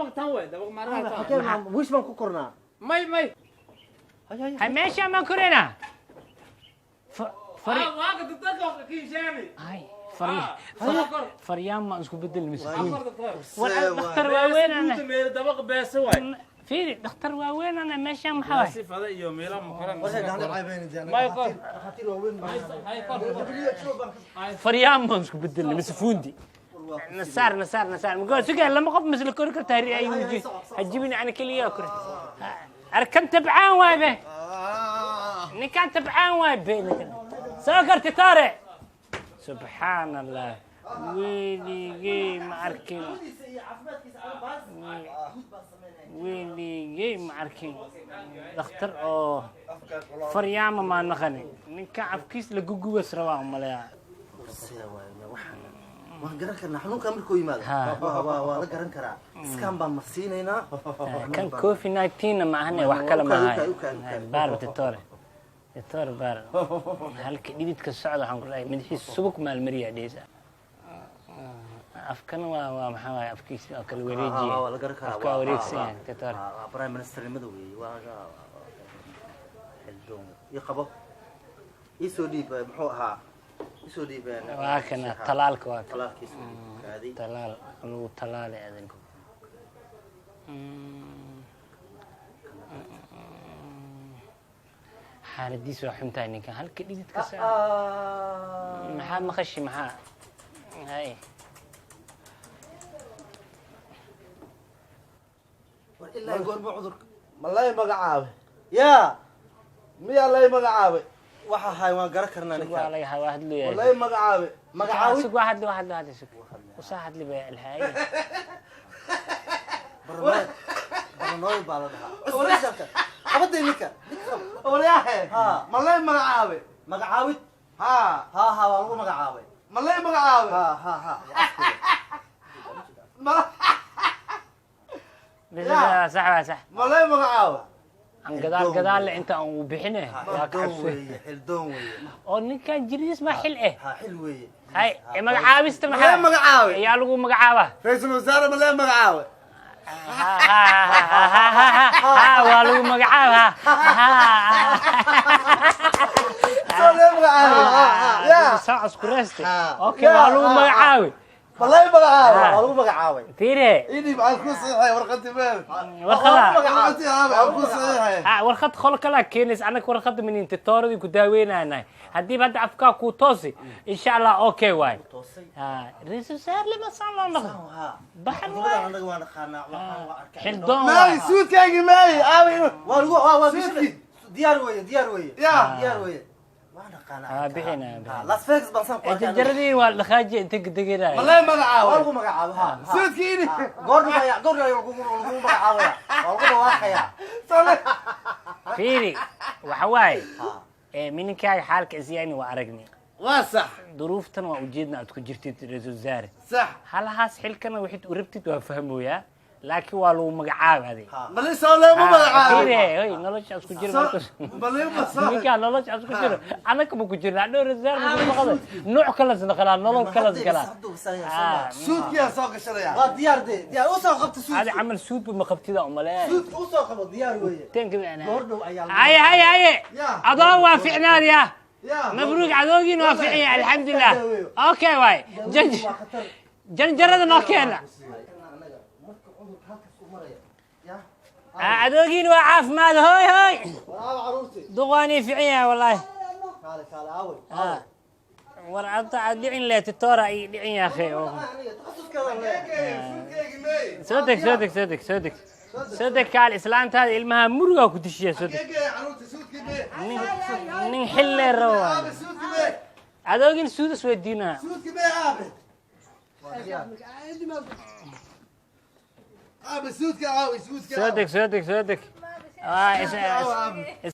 دبق تنوي دبق مرة حكينا وش ما كوكرنا ماي هاي ماشي ما كورينا واقد الدقق كي جامي هاي فكر فريام ما اسكو بدل مسكين ولا دكتور واوين انا دبق باسوي في دكتور واوين انا ماشي محاوي سيف هذا يوم يلا مكرم ما يقول خاطر وين فريام ما اسكو بدل مسفوندي نسار مقول سجل لما قف مثل كركر تهري اي وجه هتجيبني انا كل ياكل اركن تبعان وايبه نكان تبعان وايبه سكرت طارق سبحان الله ويلي معركين ويلي معركين دكتور او فريام ما نخني نكا عفكيس لغوغو سروا مليا waan garan karnaa xanuunka markuu yimaado waa la garan karaa iskaan baan marsiinaynaa kan covid 19 ma ahne wax kale ma ahay baar doctor baar halka dhididka socdo waxaan ku leeyahay madaxiis subuk maal mariya dheesa afkan waa maxaa waay afkiisa oo kala wareejiye waa la garan karaa afka wareegsan doctor prime minister nimada weey waa xildoon yaqabo isoo dhiib muxuu ahaa isoo dhiibaan waa kana talaalka waa talaalkiisa kaadi talaal lagu talaale adanku xaaladiis waa xuntahay ninka halka dhididka saa maxaa maqashi maxaa hay war ilaa goorma cudur malay magacaabe yaa miyaa lay magacaabe waxa hay waan garan karnaa ninka waa laga hawa hadlay malay magacaabe magacaawi سوق واحد سوق وصاحد لي بالهاي barnooy baa la dhahaa qabada ninka waryahe ha malay magacaabe magacaawid ha waa lagu magacaabay malay magacaabe ha بس صح malay magacaabe عن قدال انت وبحنه يا xildoon xildoon weeye oo ninkan jiriis ma xil eh ha xil weeye hay magacaabista malay magacaabe yaa lagu magacaaba ra'iisul wasaare malay magacaabe waa lagu magacaaba malay magacaabe ya saac isku reeste okay waa lagu magacaabi malay magacaabe waa lagu magacaabay tiire idib aan ku saxay warqadii meel warqada aan ku saxay warqad khol kala keenis anaka warqada min inta tooradii ku daaweynayna hadii bad afka ku toosi insha Allah okay waay ra'iisul wasaare lama saan loo noqdo baxan anaga waan qanaa waxaan waa arkay xildoon maay suudkaygi maay aawi waa lagu waa diyaar weeye diyaar weeye وانا قناع بحنا لاس فيكس بنسان انت جردين ولا خاجي انت دقيقه والله مقعاوي والله مقعاوي سودكيني قرنا يقولوا مقعاوي والله واخيا فيري وحواي من كاي حالك زياني وارقني واسح ظروفتنا وجدنا ادكو جرتي رئيس الوزراء صح هل هاس حلكنا وحيد قربتي وفهموا يا لكن والو مقعاب هذه بل سوله مو مقعاوي فيري هي نولش اسكو جير بل ما صح ninka nolosh asku jiro anaka ma ku jirnaa dhowr reer ma qado nooc kala sanqala nolol kala gala suudkiya soo gashanaya waa diyaar u soo qabta suud hadi amal suud ma qabtida umaleey suud u soo qabo diyaar weeye tanka ana goordhow ayaa هاي adoo waa ficnaan ya mabruuk adoogiin waa ficiya alxamdulillah okay way janjarada noo keena adoogiin waa caafimaad hooy duqaani ficiya wallahi war anta adicin le titora ay dhicin ya akhay صدق قال اسلام هذه المها مرغا كدشيه صدق من حل الروان ادوغين سودس ودينا سودك عاوي صدق